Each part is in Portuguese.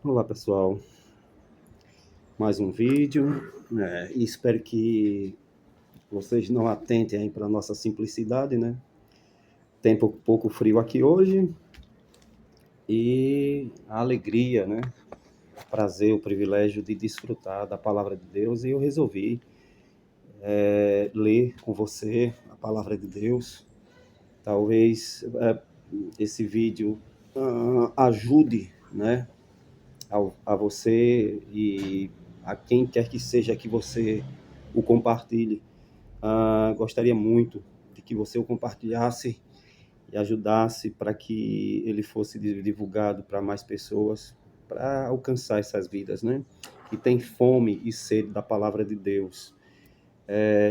Olá pessoal, mais um vídeo, e espero que vocês não atentem aí para a nossa simplicidade, né? Tempo um pouco frio aqui hoje e a alegria, né? O prazer, o privilégio de desfrutar da palavra de Deus, e eu resolvi ler com você a palavra de Deus. Talvez esse vídeo ajude, né? A você e a quem quer que seja que você o compartilhe. Gostaria muito de que você o compartilhasse e ajudasse para que ele fosse divulgado para mais pessoas, para alcançar essas vidas, né? Que tem fome e sede da palavra de Deus.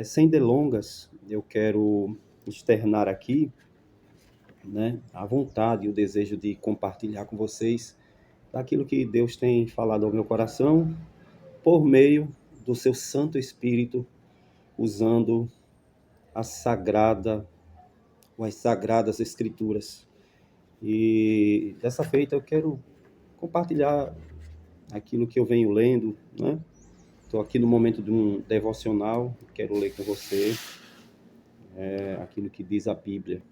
Sem delongas, eu quero externar aqui, né, a vontade e o desejo de compartilhar com vocês daquilo que Deus tem falado ao meu coração por meio do seu Santo Espírito, usando a sagrada as sagradas escrituras. E dessa feita eu quero compartilhar aquilo que eu venho lendo, né? Estou aqui no momento de um devocional, quero ler com você aquilo que diz a Bíblia.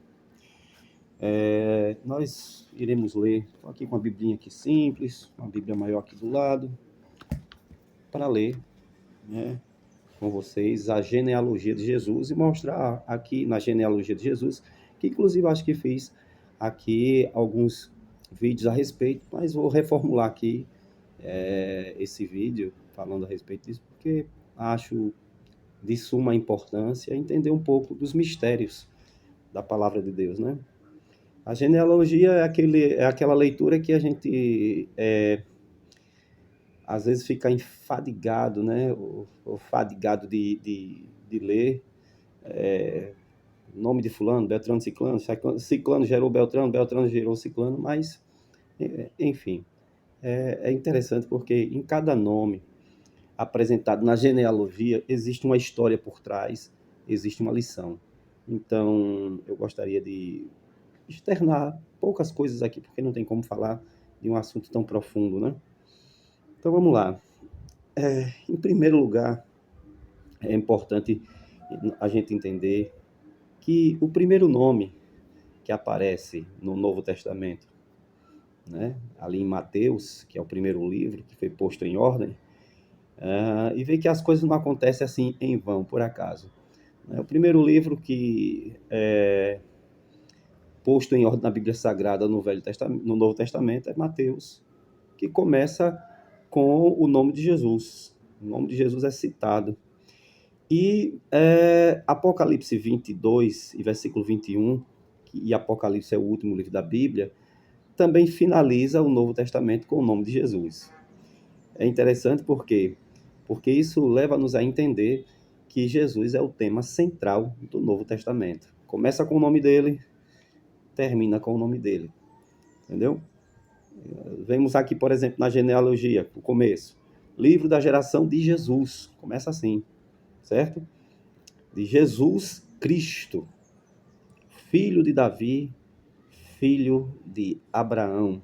Nós iremos ler, estou aqui com a Biblinha aqui simples, uma Bíblia maior aqui do lado, para ler, né, com vocês a genealogia de Jesus e mostrar aqui na genealogia de Jesus, que inclusive acho que fiz aqui alguns vídeos a respeito, mas vou reformular aqui esse vídeo falando a respeito disso, porque acho de suma importância entender um pouco dos mistérios da palavra de Deus, né? A genealogia é aquela leitura que a gente às vezes fica enfadigado, né? Ou fadigado de ler nome de fulano, Beltrano, Ciclano, Ciclano gerou Beltrano, Beltrano gerou Ciclano, mas, enfim, é interessante porque em cada nome apresentado na genealogia existe uma história por trás, existe uma lição. Então, eu gostaria de externar poucas coisas aqui, porque não tem como falar de um assunto tão profundo, né? Então, vamos lá. Em primeiro lugar, é importante a gente entender que o primeiro nome que aparece no Novo Testamento, né? Ali em Mateus, que é o primeiro livro que foi posto em ordem, e ver que as coisas não acontecem assim em vão, por acaso. O primeiro livro que é posto em ordem na Bíblia Sagrada no Novo Testamento é Mateus, que começa com o nome de Jesus. O nome de Jesus é citado. E Apocalipse 22 e versículo 21, e Apocalipse é o último livro da Bíblia, também finaliza o Novo Testamento com o nome de Jesus. É interessante porque isso leva-nos a entender que Jesus é o tema central do Novo Testamento. Começa com o nome dele, termina com o nome dele. Entendeu? Vemos aqui, por exemplo, na genealogia, o começo. Livro da geração de Jesus. Começa assim, certo? De Jesus Cristo, filho de Davi, filho de Abraão.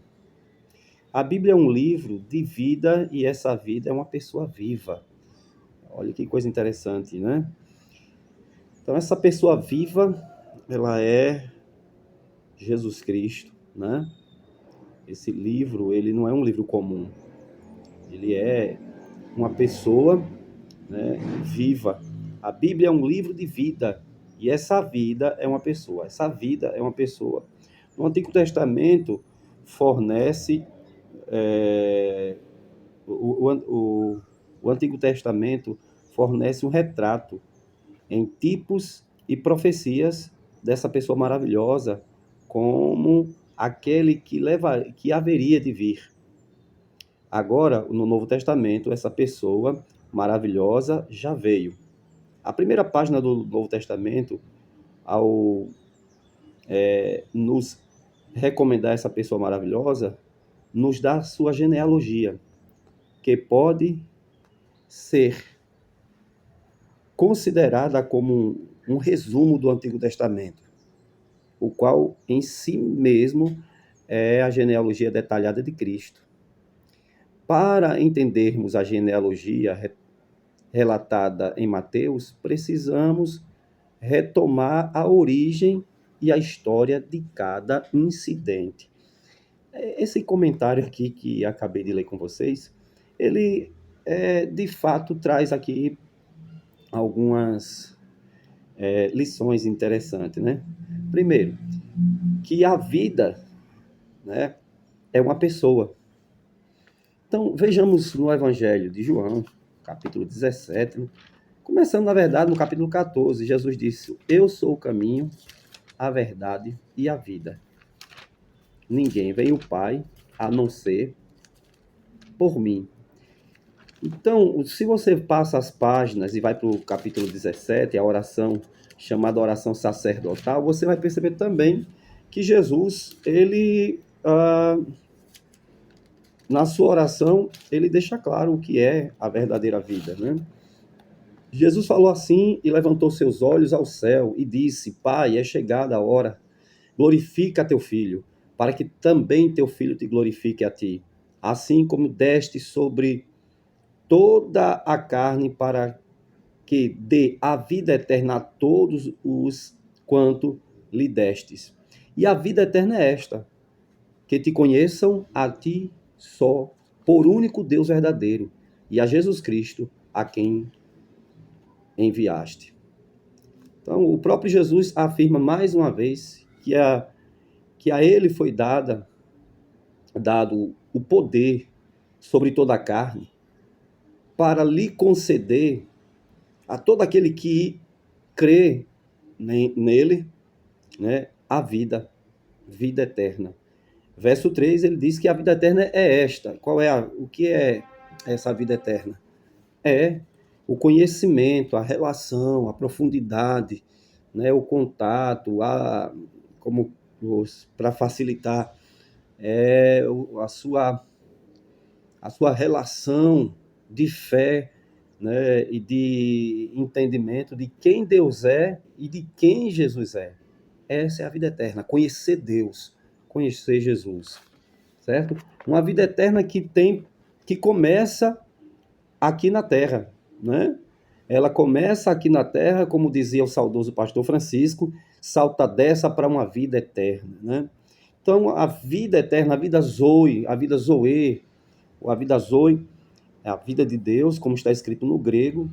A Bíblia é um livro de vida e essa vida é uma pessoa viva. Olha que coisa interessante, né? Então, essa pessoa viva, ela é Jesus Cristo, né? Esse livro, ele não é um livro comum. Ele é uma pessoa, né, viva. A Bíblia é um livro de vida. E essa vida é uma pessoa. Essa vida é uma pessoa. No Antigo Testamento, fornece é, o, o, o Antigo Testamento fornece um retrato em tipos e profecias dessa pessoa maravilhosa, como aquele que haveria de vir. Agora, no Novo Testamento, essa pessoa maravilhosa já veio. A primeira página do Novo Testamento, ao nos recomendar essa pessoa maravilhosa, nos dá sua genealogia, que pode ser considerada como um resumo do Antigo Testamento, o qual em si mesmo é a genealogia detalhada de Cristo. para entendermos a genealogia relatada em Mateus, precisamos retomar a origem e a história de cada incidente. Esse comentário aqui que acabei de ler com vocês, ele de fato traz aqui algumas lições interessantes, né? Primeiro, que a vida, né, é uma pessoa. Então, vejamos no Evangelho de João, capítulo 17, começando, na verdade, no capítulo 14, Jesus disse: eu sou o caminho, a verdade e a vida. Ninguém vem ao Pai a não ser por mim. Então, se você passa as páginas e vai para o capítulo 17, a oração chamada oração sacerdotal, você vai perceber também que Jesus, ele, na sua oração, ele deixa claro o que é a verdadeira vida, né? Jesus falou assim e levantou seus olhos ao céu e disse: Pai, é chegada a hora, glorifica teu filho, para que também teu filho te glorifique a ti, assim como deste sobre toda a carne para que dê a vida eterna a todos os quanto lhe destes. E a vida eterna é esta, que te conheçam a ti só, por único Deus verdadeiro, e a Jesus Cristo, a quem enviaste. Então, o próprio Jesus afirma mais uma vez que a ele foi dado o poder sobre toda a carne, para lhe conceder a todo aquele que crê nele, né, a vida eterna. Verso 3, ele diz que a vida eterna é esta. O que é essa vida eterna? É o conhecimento, a relação, a profundidade, né, o contato, para facilitar a sua relação de fé, né, e de entendimento de quem Deus é e de quem Jesus é. Essa é a vida eterna, conhecer Deus, conhecer Jesus, certo? Uma vida eterna que começa aqui na terra, né? Ela começa aqui na terra, como dizia o saudoso pastor Francisco, salta dessa para uma vida eterna, né? Então, a vida eterna, a vida Zoe, a vida Zoe, ou a vida Zoe, é a vida de Deus, como está escrito no grego.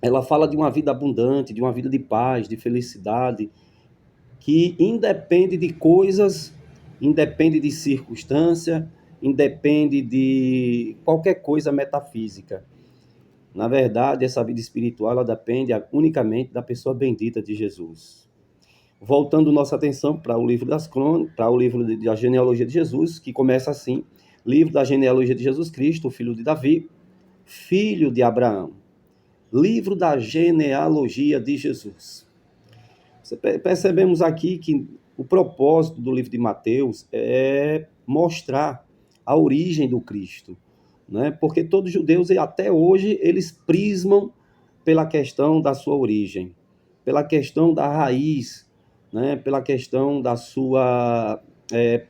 Ela fala de uma vida abundante, de uma vida de paz, de felicidade, que independe de coisas, independe de circunstância, independe de qualquer coisa metafísica. Na verdade, essa vida espiritual ela depende unicamente da pessoa bendita de Jesus. Voltando nossa atenção para o livro das crônicas, para o livro da genealogia de Jesus, que começa assim: livro da genealogia de Jesus Cristo, filho de Davi, filho de Abraão. Livro da genealogia de Jesus. Percebemos aqui que o propósito do livro de Mateus é mostrar a origem do Cristo, né? Porque todos os judeus, até hoje, eles prismam pela questão da sua origem, pela questão da raiz, né? Pela questão da sua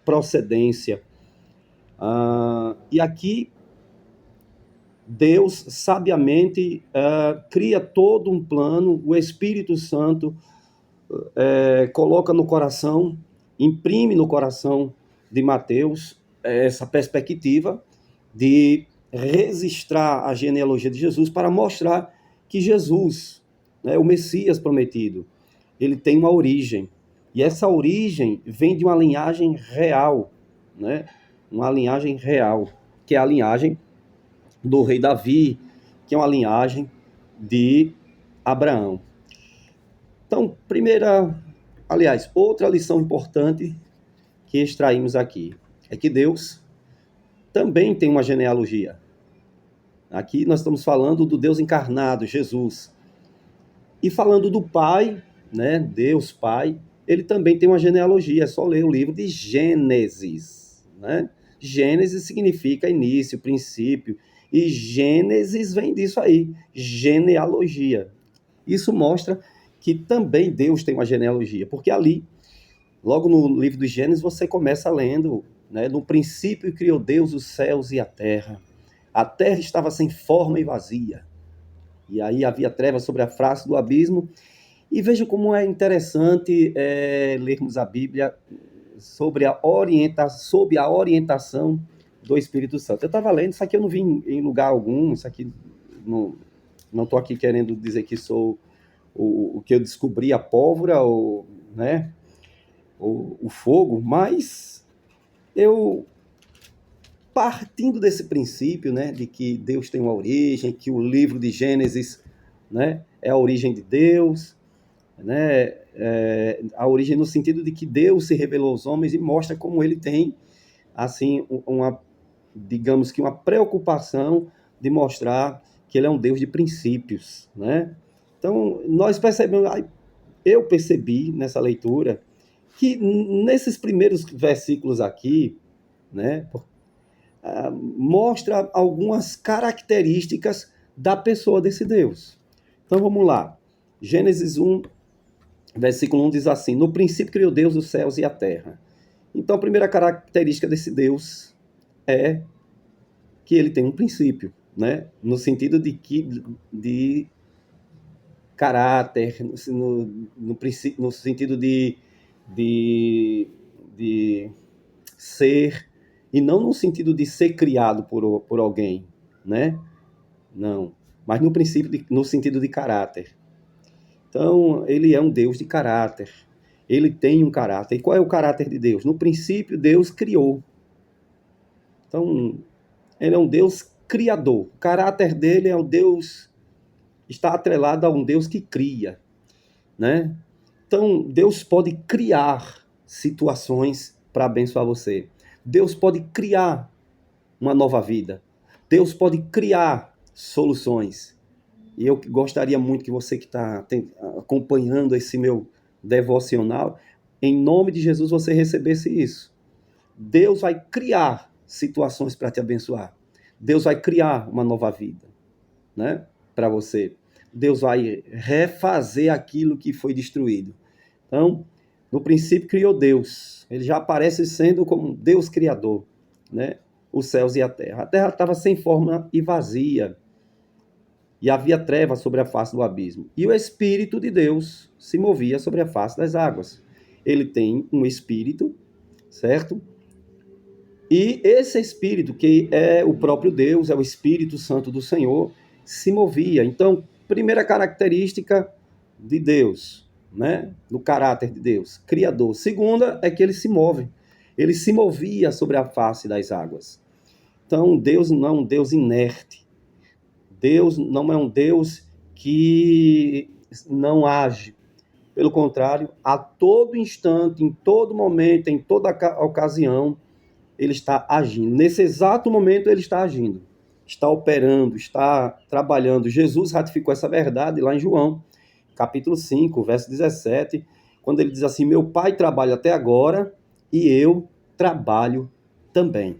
procedência. E aqui, Deus sabiamente cria todo um plano, o Espírito Santo coloca no coração, imprime no coração de Mateus essa perspectiva de registrar a genealogia de Jesus para mostrar que Jesus, né, o Messias prometido, ele tem uma origem. E essa origem vem de uma linhagem real, né? Uma linhagem real, que é a linhagem do rei Davi, que é uma linhagem de Abraão. Então, outra lição importante que extraímos aqui é que Deus também tem uma genealogia. Aqui nós estamos falando do Deus encarnado, Jesus. E falando do Pai, né, Deus Pai, ele também tem uma genealogia, é só ler o livro de Gênesis, né? Gênesis significa início, princípio, e Gênesis vem disso aí, genealogia. Isso mostra que também Deus tem uma genealogia, porque ali, logo no livro dos Gênesis, você começa lendo, né, no princípio criou Deus os céus e a terra. A terra estava sem forma e vazia. E aí havia trevas sobre a face do abismo. E veja como é interessante lermos a Bíblia sob a orientação do Espírito Santo. Eu estava lendo, isso aqui eu não vi em lugar algum, isso aqui não estou aqui querendo dizer que sou o que eu descobri, a pólvora, ou, né, o fogo, mas eu, partindo desse princípio, né, de que Deus tem uma origem, que o livro de Gênesis, né, é a origem de Deus, né, a origem no sentido de que Deus se revelou aos homens e mostra como ele tem, assim, digamos que uma preocupação de mostrar que ele é um Deus de princípios, né? Então, nós percebemos, eu percebi nessa leitura, que nesses primeiros versículos aqui, né, mostra algumas características da pessoa desse Deus. Então, vamos lá. Gênesis 1, versículo 1 diz assim: no princípio criou Deus os céus e a terra. Então, a primeira característica desse Deus é que ele tem um princípio, né? No sentido de caráter, no sentido de ser, e não no sentido de ser criado por alguém, né? Não, mas no sentido de caráter. Então, ele é um Deus de caráter. Ele tem um caráter. E qual é o caráter de Deus? No princípio, Deus criou. Então, ele é um Deus criador. O caráter dele é o Deus, está atrelado a um Deus que cria, né? Então, Deus pode criar situações para abençoar você. Deus pode criar uma nova vida. Deus pode criar soluções. E eu gostaria muito que você que está acompanhando esse meu devocional, em nome de Jesus, você recebesse isso. Deus vai criar situações para te abençoar. Deus vai criar uma nova vida, né, para você. Deus vai refazer aquilo que foi destruído. Então, no princípio criou Deus. Ele já aparece sendo como Deus criador, né? Os céus e a terra. A terra estava sem forma e vazia. E havia trevas sobre a face do abismo. E o Espírito de Deus se movia sobre a face das águas. Ele tem um Espírito, certo? E esse Espírito, que é o próprio Deus, é o Espírito Santo do Senhor, se movia. Então, primeira característica de Deus, né? Do caráter de Deus, criador. Segunda é que ele se move. Ele se movia sobre a face das águas. Então, Deus não é um Deus inerte. Deus não é um Deus que não age. Pelo contrário, a todo instante, em todo momento, em toda ocasião, ele está agindo. Nesse exato momento, ele está agindo. Está operando, está trabalhando. Jesus ratificou essa verdade lá em João, capítulo 5, verso 17, quando ele diz assim: meu Pai trabalha até agora e eu trabalho também.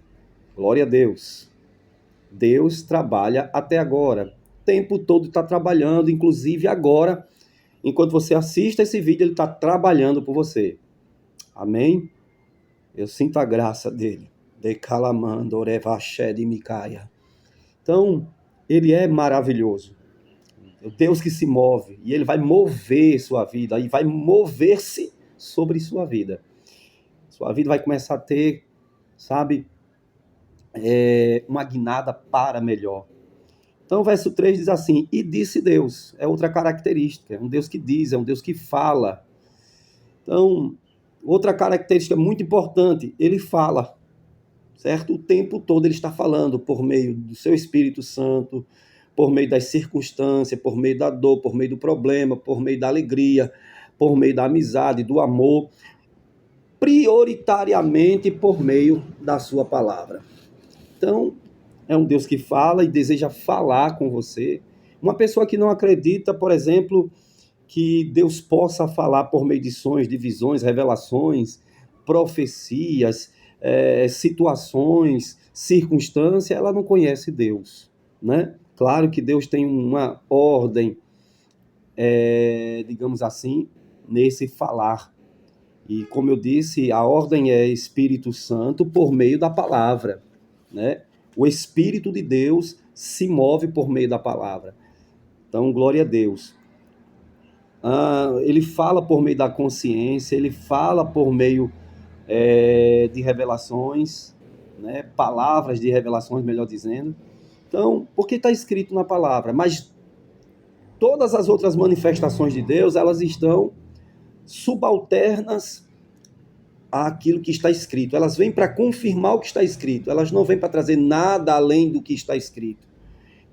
Glória a Deus. Deus trabalha até agora. O tempo todo está trabalhando, inclusive agora, enquanto você assiste esse vídeo, ele está trabalhando por você. Amém? Eu sinto a graça dele. De calamando, orevaché de Micaia. Então, ele é maravilhoso. É o Deus que se move. E ele vai mover sua vida. E vai mover-se sobre sua vida. Sua vida vai começar a ter, sabe, uma guinada para melhor. Então, o verso 3 diz assim: e disse Deus. É outra característica. É um Deus que diz, é um Deus que fala. Então, outra característica muito importante, ele fala. Certo? O tempo todo ele está falando por meio do seu Espírito Santo, por meio das circunstâncias, por meio da dor, por meio do problema, por meio da alegria, por meio da amizade, do amor, prioritariamente por meio da sua palavra. Então, é um Deus que fala e deseja falar com você. Uma pessoa que não acredita, por exemplo, que Deus possa falar por meio de sonhos, de visões, revelações, profecias, situações, circunstâncias, ela não conhece Deus, né? Claro que Deus tem uma ordem, digamos assim, nesse falar. E como eu disse, a ordem é Espírito Santo por meio da palavra, né? O Espírito de Deus se move por meio da palavra. Então, glória a Deus. Ele fala por meio da consciência, ele fala por meio de revelações, né? Palavras de revelações, melhor dizendo. Então, porque está escrito na palavra, mas todas as outras manifestações de Deus, elas estão subalternas àquilo que está escrito. Elas vêm para confirmar o que está escrito, elas não vêm para trazer nada além do que está escrito.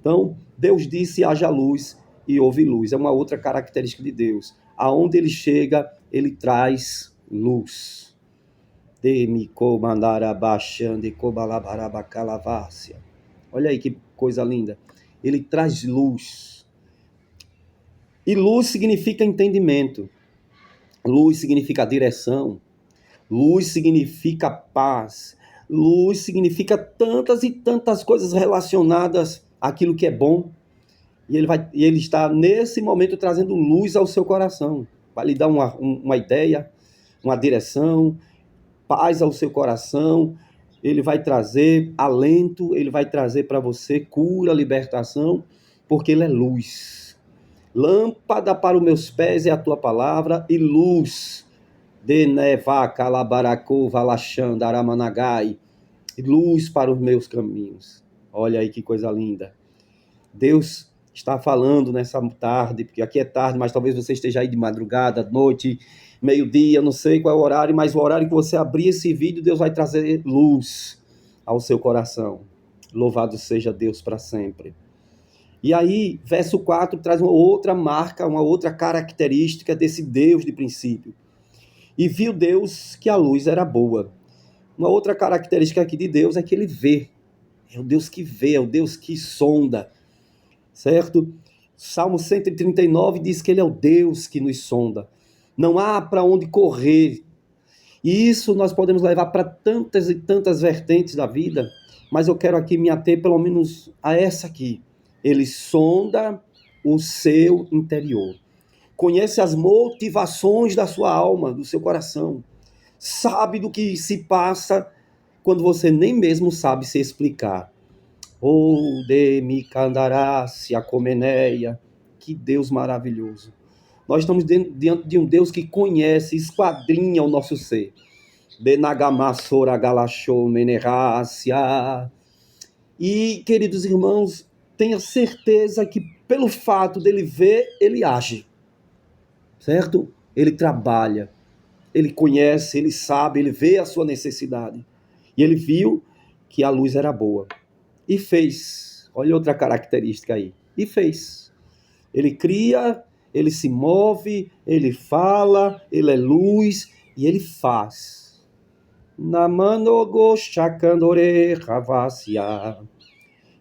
Então, Deus disse: haja luz, e houve luz. É uma outra característica de Deus. Aonde ele chega, ele traz luz. Olha aí que coisa linda. Ele traz luz. E luz significa entendimento. Luz significa direção. Luz significa paz. Luz significa tantas e tantas coisas relacionadas àquilo que é bom. E ele está, nesse momento, trazendo luz ao seu coração. Vai lhe dar uma ideia, uma direção, paz ao seu coração. Ele vai trazer alento, ele vai trazer para você cura, libertação, porque ele é luz. Lâmpada para os meus pés é a tua palavra, e luz de Nevá, Calabaracô, Valachanda, Aramanagai, luz para os meus caminhos. Olha aí que coisa linda. Deus está falando nessa tarde, porque aqui é tarde, mas talvez você esteja aí de madrugada, noite, meio-dia, não sei qual é o horário, mas o horário que você abrir esse vídeo, Deus vai trazer luz ao seu coração. Louvado seja Deus para sempre. E aí, verso 4 traz uma outra marca, uma outra característica desse Deus de princípio. E viu Deus que a luz era boa. Uma outra característica aqui de Deus é que ele vê. É o Deus que vê, é o Deus que sonda. Certo? Salmo 139 diz que ele é o Deus que nos sonda. Não há para onde correr. E isso nós podemos levar para tantas e tantas vertentes da vida, mas eu quero aqui me ater pelo menos a essa aqui. Ele sonda o seu interior. Conhece as motivações da sua alma, do seu coração. Sabe do que se passa quando você nem mesmo sabe se explicar. Oh, de Micandarácia, Comeneia, que Deus maravilhoso. Nós estamos diante de um Deus que conhece, esquadrinha o nosso ser. Benagamassora Galachou Menerácia. E, queridos irmãos, tenha certeza que pelo fato dele ver, ele age. Certo? Ele trabalha, ele conhece, ele sabe, ele vê a sua necessidade. E ele viu que a luz era boa. E fez. Olha outra característica aí. E fez. Ele cria, ele se move, ele fala, ele é luz e ele faz.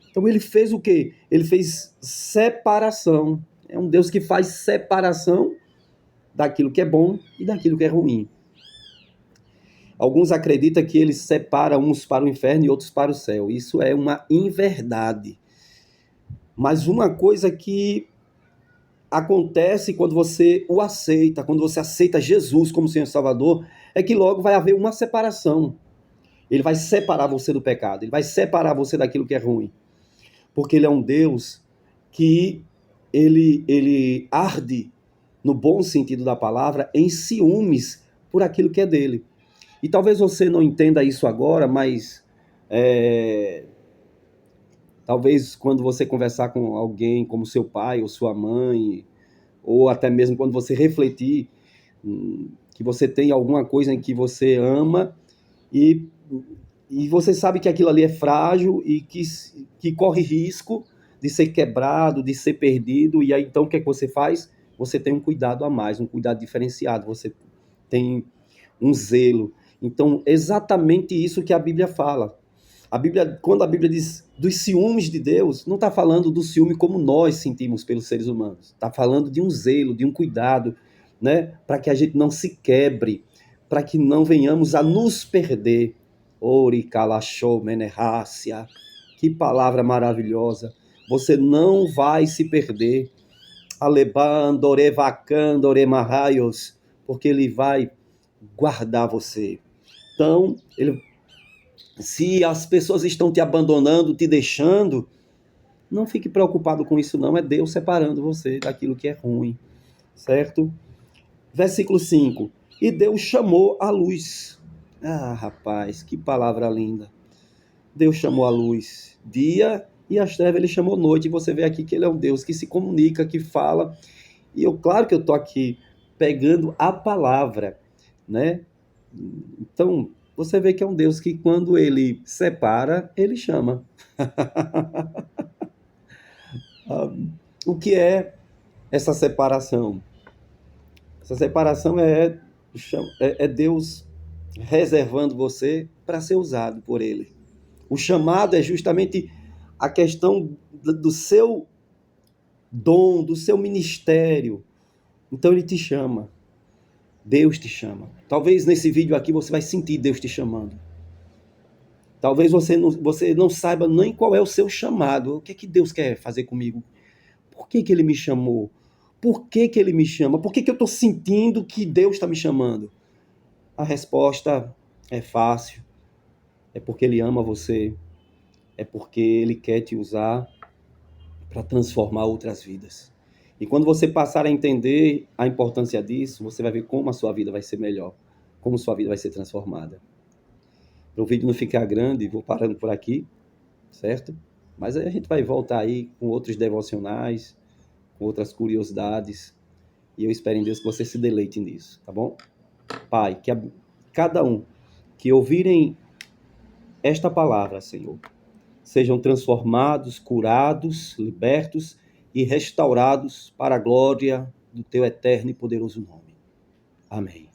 Então ele fez o quê? Ele fez separação. É um Deus que faz separação daquilo que é bom e daquilo que é ruim. Alguns acreditam que ele separa uns para o inferno e outros para o céu. Isso é uma inverdade. Mas uma coisa que acontece quando você o aceita, quando você aceita Jesus como Senhor e Salvador, é que logo vai haver uma separação. Ele vai separar você do pecado, ele vai separar você daquilo que é ruim. Porque ele é um Deus que ele arde, no bom sentido da palavra, em ciúmes por aquilo que é dele. E talvez você não entenda isso agora, mas talvez quando você conversar com alguém como seu pai ou sua mãe, ou até mesmo quando você refletir que você tem alguma coisa em que você ama e você sabe que aquilo ali é frágil e que corre risco de ser quebrado, de ser perdido, e aí então o que é que você faz? Você tem um cuidado a mais, um cuidado diferenciado, você tem um zelo. Então, exatamente isso que a Bíblia fala. Quando a Bíblia diz dos ciúmes de Deus, não está falando do ciúme como nós sentimos pelos seres humanos. Está falando de um zelo, de um cuidado, né? Para que a gente não se quebre, para que não venhamos a nos perder. Ori calachou menerrácia. Que palavra maravilhosa. Você não vai se perder. Alebandore vacandore marraios, porque ele vai guardar você. Então, Se as pessoas estão te abandonando, te deixando, não fique preocupado com isso não, é Deus separando você daquilo que é ruim, certo? Versículo 5. E Deus chamou a luz. Ah, rapaz, que palavra linda. Deus chamou a luz dia e as trevas ele chamou noite. E você vê aqui que ele é um Deus que se comunica, que fala. E claro que eu estou aqui pegando a palavra, né? Então, você vê que é um Deus que quando ele separa, ele chama. O que é essa separação? Essa separação é Deus reservando você para ser usado por ele. O chamado é justamente a questão do seu dom, do seu ministério. Então ele te chama. Deus te chama. Talvez nesse vídeo aqui você vai sentir Deus te chamando. Talvez você não saiba nem qual é o seu chamado. O que é que Deus quer fazer comigo? Por que que ele me chamou? Por que que ele me chama? Por que que eu estou sentindo que Deus está me chamando? A resposta é fácil. É porque ele ama você. É porque ele quer te usar para transformar outras vidas. E quando você passar a entender a importância disso, você vai ver como a sua vida vai ser melhor, como a sua vida vai ser transformada. Para o vídeo não ficar grande, vou parando por aqui, certo? Mas aí a gente vai voltar aí com outros devocionais, com outras curiosidades, e eu espero em Deus que você se deleite nisso, tá bom? Pai, que cada um que ouvirem esta palavra, Senhor, sejam transformados, curados, libertos e restaurados para a glória do teu eterno e poderoso nome. Amém.